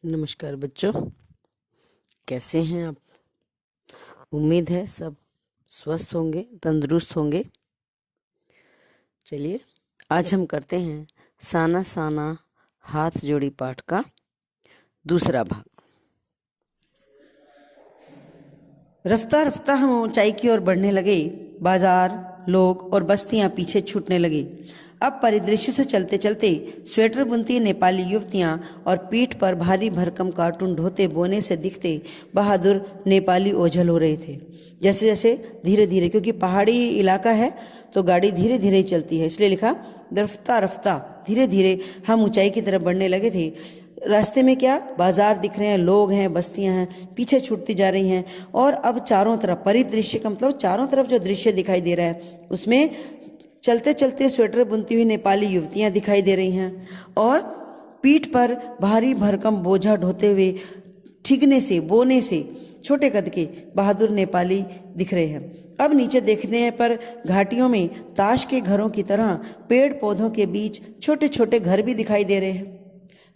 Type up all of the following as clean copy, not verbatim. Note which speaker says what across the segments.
Speaker 1: नमस्कार बच्चों, कैसे हैं आप। उम्मीद है सब स्वस्थ होंगे, तंदुरुस्त होंगे। चलिए आज हम करते हैं साना साना हाथ जोड़ी पाठ का दूसरा भाग। रफ्ता रफ्ता हम ऊंचाई की ओर बढ़ने लगे। बाजार, लोग और बस्तियां पीछे छूटने लगी। अब परिदृश्य से चलते चलते स्वेटर बुनती नेपाली युवतियां और पीठ पर भारी भरकम कार्टून ढोते बोने से दिखते बहादुर नेपाली ओझल हो रहे थे। जैसे जैसे धीरे धीरे, क्योंकि पहाड़ी इलाका है तो गाड़ी धीरे धीरे ही चलती है, इसलिए लिखा रफ्ता रफ्ता। धीरे धीरे हम ऊंचाई की तरफ बढ़ने लगे थे। रास्ते में क्या बाजार दिख रहे हैं, लोग हैं, बस्तियां हैं, पीछे छूटती जा रही हैं। और अब चारों तरफ परिदृश्य का मतलब चारों तरफ जो दृश्य दिखाई दे रहा है उसमें चलते चलते स्वेटर बुनती हुई नेपाली युवतियां दिखाई दे रही हैं और पीठ पर भारी भरकम बोझा ढोते हुए ठीकने से बोने से छोटे कद के बहादुर नेपाली दिख रहे हैं। अब नीचे देखने पर घाटियों में ताश के घरों की तरह पेड़ पौधों के बीच छोटे छोटे घर भी दिखाई दे रहे हैं।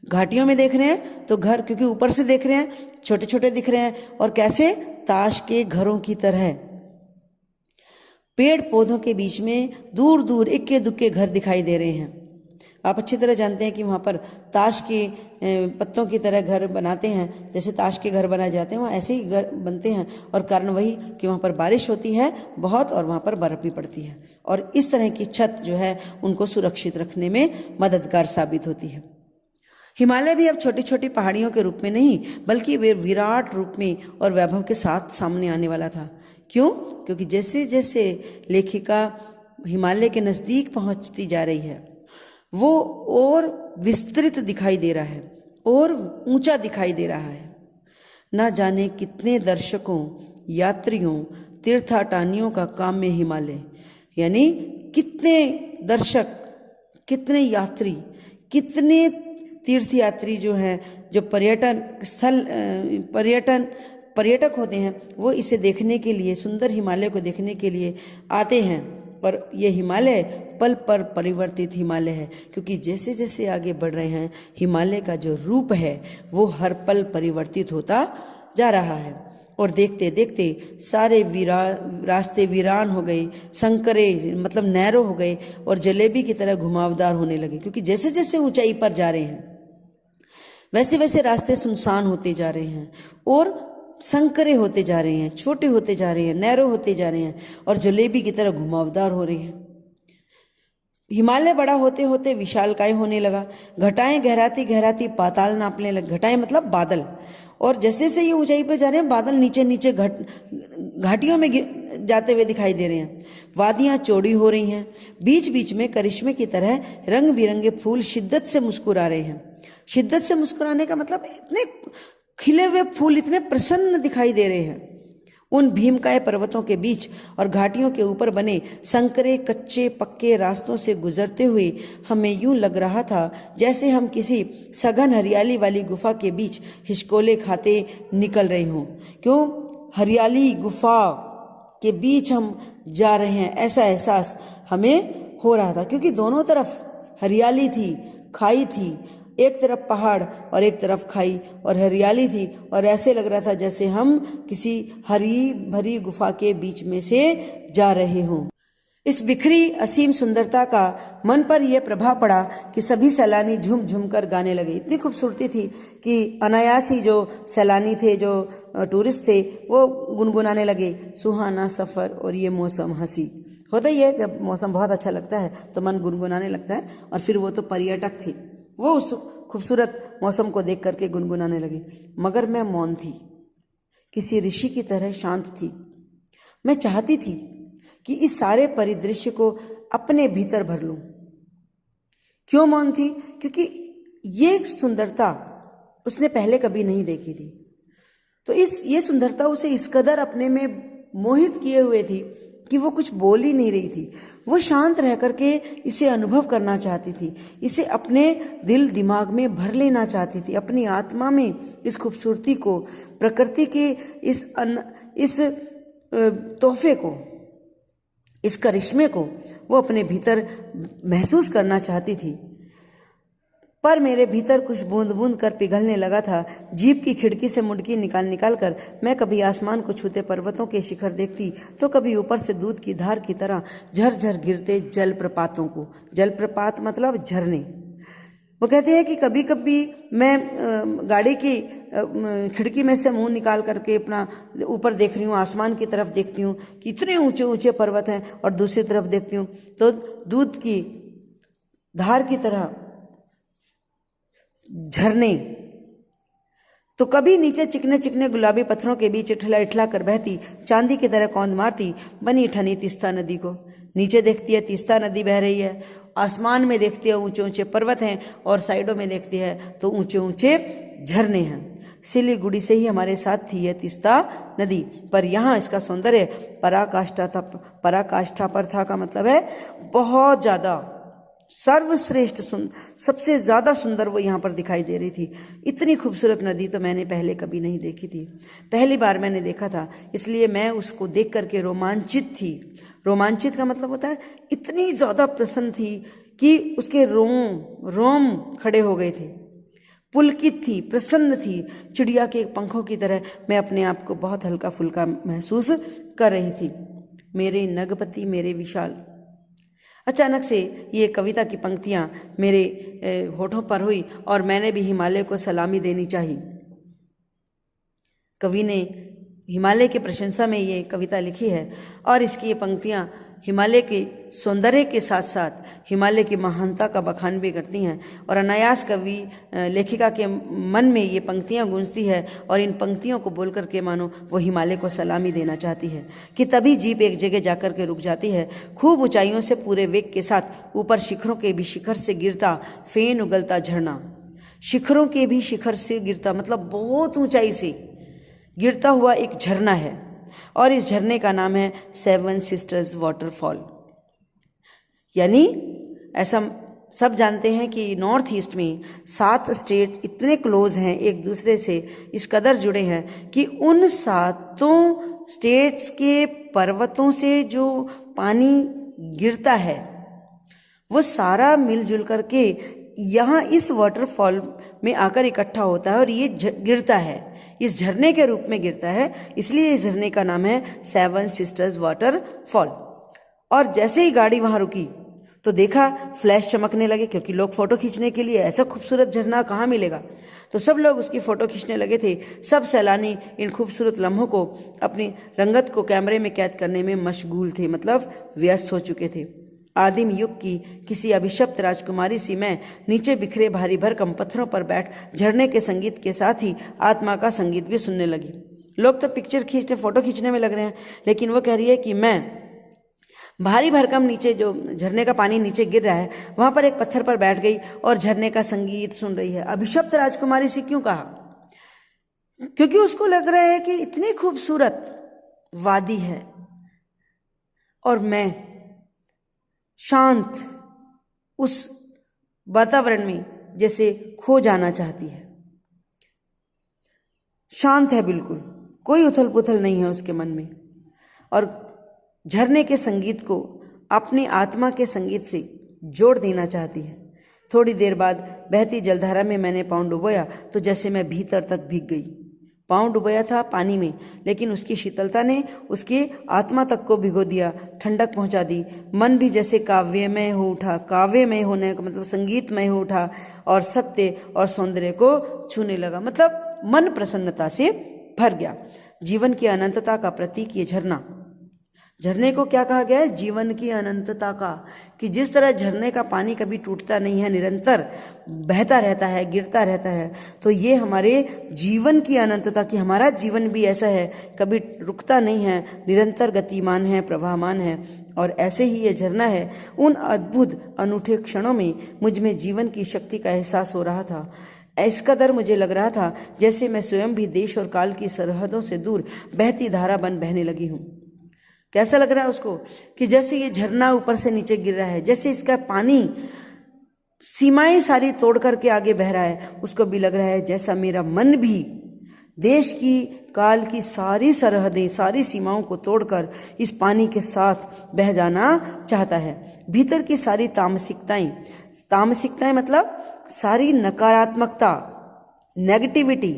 Speaker 1: घाटियों में देख रहे हैं तो घर, क्योंकि ऊपर से देख रहे हैं, छोटे छोटे दिख रहे हैं और कैसे ताश के घरों की तरह। पेड़ पौधों के बीच में दूर दूर इक्के दुक्के घर दिखाई दे रहे हैं। आप अच्छी तरह जानते हैं कि वहाँ पर ताश के पत्तों की तरह घर बनाते हैं, जैसे ताश के घर बनाए जाते हैं वहाँ ऐसे ही घर बनते हैं। और कारण वही कि वहाँ पर बारिश होती है बहुत और वहाँ पर बर्फ़ भी पड़ती है और इस तरह की छत जो है उनको सुरक्षित रखने में मददगार साबित होती है। हिमालय भी अब छोटी छोटी पहाड़ियों के रूप में नहीं बल्कि वे विराट रूप में और वैभव के साथ सामने आने वाला था। क्यों? क्योंकि जैसे जैसे लेखिका हिमालय के नज़दीक पहुंचती जा रही है वो और विस्तृत दिखाई दे रहा है और ऊंचा दिखाई दे रहा है। ना जाने कितने दर्शकों, यात्रियों, तीर्थाटानियों का काम्य हिमालय, यानी कितने दर्शक, कितने यात्री, कितने तीर्थयात्री जो हैं, जो पर्यटन स्थल पर्यटक होते हैं वो इसे देखने के लिए, सुंदर हिमालय को देखने के लिए आते हैं। और ये हिमालय पल पर परिवर्तित हिमालय है, क्योंकि जैसे जैसे आगे बढ़ रहे हैं हिमालय का जो रूप है वो हर पल परिवर्तित होता जा रहा है। और देखते देखते सारे रास्ते वीरान हो गए, संकरे मतलब नैरो हो गए और जलेबी की तरह घुमावदार होने लगे, क्योंकि जैसे जैसे ऊंचाई पर जा रहे हैं वैसे वैसे रास्ते सुनसान होते जा रहे हैं और संकरे होते जा रहे हैं, छोटे होते जा रहे हैं, नैरो होते जा रहे हैं और जलेबी की तरह घुमावदार हो रहे हैं। हिमालय बड़ा होते होते विशालकाय होने लगा। घटाएं गहराती गहराती पाताल नापने लगे। घटाएं मतलब बादल। और जैसे जैसे ये ऊंचाई पर जा रहे हैं बादल नीचे नीचे घाटियों में जाते हुए दिखाई दे रहे हैं। वादियां चौड़ी हो रही हैं, बीच बीच में करिश्मे की तरह रंग बिरंगे फूल शिद्दत से मुस्कुरा रहे हैं। शिद्दत से मुस्कुराने का मतलब इतने खिले हुए फूल इतने प्रसन्न दिखाई दे रहे हैं। उन भीमकाय पर्वतों के बीच और घाटियों के ऊपर बने संकरे कच्चे पक्के रास्तों से गुजरते हुए हमें यूं लग रहा था जैसे हम किसी सघन हरियाली वाली गुफा के बीच हिचकोले खाते निकल रहे हों। क्यों? हरियाली गुफा के बीच हम जा रहे हैं ऐसा एहसास हमें हो रहा था, क्योंकि दोनों तरफ हरियाली थी, खाई थी, एक तरफ पहाड़ और एक तरफ खाई और हरियाली थी और ऐसे लग रहा था जैसे हम किसी हरी भरी गुफा के बीच में से जा रहे हों। इस बिखरी असीम सुंदरता का मन पर यह प्रभाव पड़ा कि सभी सैलानी झूम झूम कर गाने लगे। इतनी खूबसूरती थी कि अनायास ही जो सैलानी थे, जो टूरिस्ट थे, वो गुनगुनाने लगे, सुहाना सफ़र और ये मौसम हंसी। होता ही है, जब मौसम बहुत अच्छा लगता है तो मन गुनगुनाने लगता है। और फिर वो तो पर्यटक थे, वो उस खूबसूरत मौसम को देख करके गुनगुनाने लगे। मगर मैं मौन थी, किसी ऋषि की तरह शांत थी। मैं चाहती थी कि इस सारे परिदृश्य को अपने भीतर भर लूं। क्यों मौन थी? क्योंकि ये सुंदरता उसने पहले कभी नहीं देखी थी। तो ये सुंदरता उसे इस कदर अपने में मोहित किए हुए थी कि वो कुछ बोल ही नहीं रही थी। वो शांत रह करके इसे अनुभव करना चाहती थी, इसे अपने दिल दिमाग में भर लेना चाहती थी, अपनी आत्मा में इस खूबसूरती को, प्रकृति के इस तोहफे को, इस करिश्मे को वो अपने भीतर महसूस करना चाहती थी। पर मेरे भीतर कुछ बूंद बूंद कर पिघलने लगा था। जीप की खिड़की से मुड़की निकाल निकाल कर मैं कभी आसमान को छूते पर्वतों के शिखर देखती, तो कभी ऊपर से दूध की धार की तरह झरझर गिरते जलप्रपातों को। जलप्रपात मतलब झरने। वो कहते हैं कि कभी कभी मैं गाड़ी की खिड़की में से मुंह निकाल करके अपना ऊपर देख रही हूँ, आसमान की तरफ देखती हूँ कि इतने ऊंचे ऊंचे पर्वत हैं, और दूसरी तरफ देखती हूँ तो दूध की धार की तरह झरने। तो कभी नीचे चिकने चिकने गुलाबी पत्थरों के बीच इठला इठला कर बहती चांदी की तरह कौंध मारती बनी ठनी तीस्ता नदी को। नीचे देखती है तीस्ता नदी बह रही है, आसमान में देखती है ऊंचे ऊंचे पर्वत हैं, और साइडों में देखती है तो ऊंचे ऊंचे झरने हैं। सिलीगुड़ी से ही हमारे साथ थी यह तीस्ता नदी, पर यहाँ इसका सौंदर्य पराकाष्ठा पर था। का मतलब है बहुत ज़्यादा सर्वश्रेष्ठ सबसे ज़्यादा सुंदर वो यहाँ पर दिखाई दे रही थी। इतनी खूबसूरत नदी तो मैंने पहले कभी नहीं देखी थी, पहली बार मैंने देखा था, इसलिए मैं उसको देख करके रोमांचित थी। रोमांचित का मतलब होता है इतनी ज़्यादा प्रसन्न थी कि उसके रोम खड़े हो गए थे। पुलकित थी, प्रसन्न थी, चिड़िया के पंखों की तरह मैं अपने आप को बहुत हल्का फुल्का महसूस कर रही थी। मेरे नगपति मेरे विशाल। अचानक से ये कविता की पंक्तियां मेरे होठों पर हुई और मैंने भी हिमालय को सलामी देनी चाहिए। कवि ने हिमालय की प्रशंसा में ये कविता लिखी है, और इसकी ये पंक्तियां हिमालय के सौंदर्य के साथ साथ हिमालय की महानता का बखान भी करती हैं, और अनायास कवि लेखिका के मन में ये पंक्तियां गूंजती है, और इन पंक्तियों को बोल करके मानो वो हिमालय को सलामी देना चाहती है कि तभी जीप एक जगह जाकर के रुक जाती है। खूब ऊंचाइयों से पूरे वेग के साथ ऊपर शिखरों के भी शिखर से गिरता फेन उगलता झरना। शिखरों के भी शिखर से गिरता मतलब बहुत ऊंचाई से गिरता हुआ एक झरना है, और इस झरने का नाम है 7 सिस्टर्स वाटरफॉल। यानी ऐसा सब जानते हैं कि नॉर्थ ईस्ट में 7 स्टेट इतने क्लोज हैं एक दूसरे से, इस कदर जुड़े हैं कि उन 7 स्टेट्स के पर्वतों से जो पानी गिरता है वो सारा मिलजुल करके यहाँ इस वाटरफॉल में आकर इकट्ठा होता है, और ये गिरता है, इस झरने के रूप में गिरता है, इसलिए इस झरने का नाम है 7 सिस्टर्स वाटरफॉल। और जैसे ही गाड़ी वहाँ रुकी तो देखा फ्लैश चमकने लगे, क्योंकि लोग फोटो खींचने के लिए ऐसा खूबसूरत झरना कहाँ मिलेगा, तो सब लोग उसकी फ़ोटो खींचने लगे थे। सब सैलानी इन खूबसूरत लम्हों को अपनी रंगत को कैमरे में कैद करने में मशगूल थे, मतलब व्यस्त हो चुके थे। आदिम युग की किसी अभिशप्त राजकुमारी सी मैं नीचे बिखरे भारी भरकम पत्थरों पर बैठ झरने के संगीत के साथ ही आत्मा का संगीत भी सुनने लगी। लोग तो पिक्चर खींचने फोटो खींचने में लग रहे हैं, लेकिन वो कह रही है कि मैं भारी भरकम नीचे जो झरने का पानी नीचे गिर रहा है वहां पर एक पत्थर पर बैठ गई और झरने का संगीत सुन रही है। अभिशप्त राजकुमारी सी क्यों कहा? क्योंकि उसको लग रहा है कि इतनी खूबसूरत वादी है और मैं शांत उस वातावरण में जैसे खो जाना चाहती है। शांत है, बिल्कुल कोई उथल पुथल नहीं है उसके मन में, और झरने के संगीत को अपनी आत्मा के संगीत से जोड़ देना चाहती है। थोड़ी देर बाद बहती जलधारा में मैंने पाँव डुबोया तो जैसे मैं भीतर तक भीग गई। पाँव डुबोया था पानी में, लेकिन उसकी शीतलता ने उसकी आत्मा तक को भिगो दिया, ठंडक पहुंचा दी। मन भी जैसे काव्यमय हो उठा, काव्यमय होने का मतलब संगीतमय हो उठा और सत्य और सौंदर्य को छूने लगा, मतलब मन प्रसन्नता से भर गया। जीवन की अनंतता का प्रतीक ये झरना। झरने को क्या कहा गया है? जीवन की अनंतता का, कि जिस तरह झरने का पानी कभी टूटता नहीं है, निरंतर बहता रहता है, गिरता रहता है, तो ये हमारे जीवन की अनंतता की हमारा जीवन भी ऐसा है, कभी रुकता नहीं है, निरंतर गतिमान है, प्रवाहमान है। और ऐसे ही ये झरना है। उन अद्भुत अनूठे क्षणों में मुझ में जीवन की शक्ति का एहसास हो रहा था। इस कदर मुझे लग रहा था जैसे मैं स्वयं भी देश और काल की सरहदों से दूर बहती धारा बन बहने लगी हूँ। कैसा लग रहा है उसको कि जैसे ये झरना ऊपर से नीचे गिर रहा है, जैसे इसका पानी सीमाएं सारी तोड़ करके आगे बह रहा है। उसको भी लग रहा है जैसा मेरा मन भी देश की काल की सारी सरहदें, सारी सीमाओं को तोड़कर इस पानी के साथ बह जाना चाहता है। भीतर की सारी तामसिकताएं मतलब सारी नकारात्मकता, नेगेटिविटी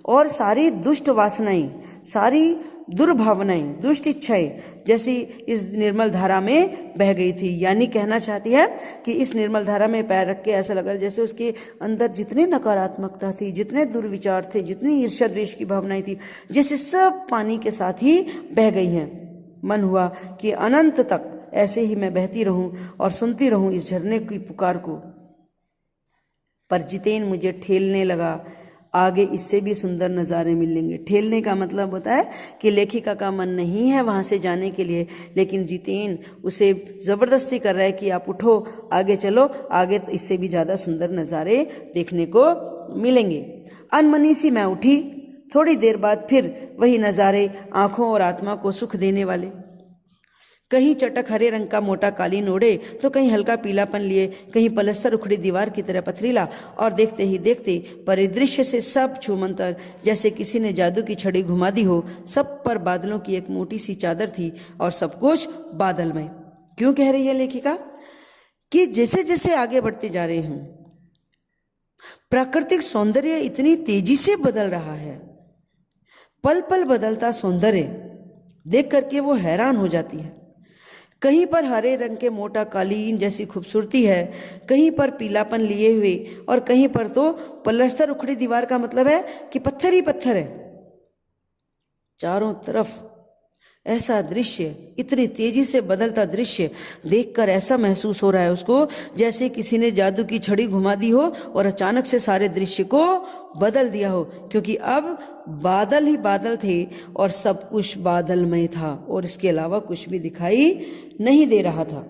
Speaker 1: और सारी दुष्ट वासनाएं, सारी दुर्भावनाएं, दुष्ट इच्छाएं जैसी इस निर्मल धारा में बह गई थी। यानी कहना चाहती है कि इस निर्मल धारा में पैर रख के ऐसा लगा जैसे उसके अंदर जितनी नकारात्मकता थी, जितने दुर्विचार थे, जितनी ईर्ष्या द्वेष की भावनाएं थी, जैसे सब पानी के साथ ही बह गई हैं। मन हुआ कि अनंत तक ऐसे ही मैं बहती रहूं और सुनती रहूं इस झरने की पुकार को। पर जितेन मुझे ठेलने लगा, आगे इससे भी सुंदर नज़ारे मिलेंगे। ठेलने का मतलब होता है कि लेखिका का मन नहीं है वहाँ से जाने के लिए, लेकिन जितेन उसे ज़बरदस्ती कर रहा है कि आप उठो, आगे चलो, आगे तो इससे भी ज़्यादा सुंदर नज़ारे देखने को मिलेंगे। अनमनी सी मैं उठी, थोड़ी देर बाद फिर वही नज़ारे, आँखों और आत्मा को सुख देने वाले। कहीं चटक हरे रंग का मोटा कालीन ओढ़े तो कहीं हल्का पीलापन लिए, कहीं पलस्तर उखड़ी दीवार की तरह पथरीला, और देखते ही देखते परिदृश्य से सब छूमंतर, जैसे किसी ने जादू की छड़ी घुमा दी हो। सब पर बादलों की एक मोटी सी चादर थी और सब कुछ बादलमय। क्यों कह रही है लेखिका कि जैसे जैसे आगे बढ़ते जा रहे हैं प्राकृतिक सौंदर्य इतनी तेजी से बदल रहा है, पल पल बदलता सौंदर्य देख करके वो हैरान हो जाती है। कहीं पर हरे रंग के मोटा कालीन जैसी खूबसूरती है, कहीं पर पीलापन लिए हुए, और कहीं पर तो पलस्तर उखड़ी दीवार का मतलब है कि पत्थर ही पत्थर है। चारों तरफ ऐसा दृश्य, इतनी तेजी से बदलता दृश्य देखकर ऐसा महसूस हो रहा है उसको जैसे किसी ने जादू की छड़ी घुमा दी हो और अचानक से सारे दृश्य को बदल दिया हो, क्योंकि अब बादल ही बादल थे और सब कुछ बादलमय था और इसके अलावा कुछ भी दिखाई नहीं दे रहा था।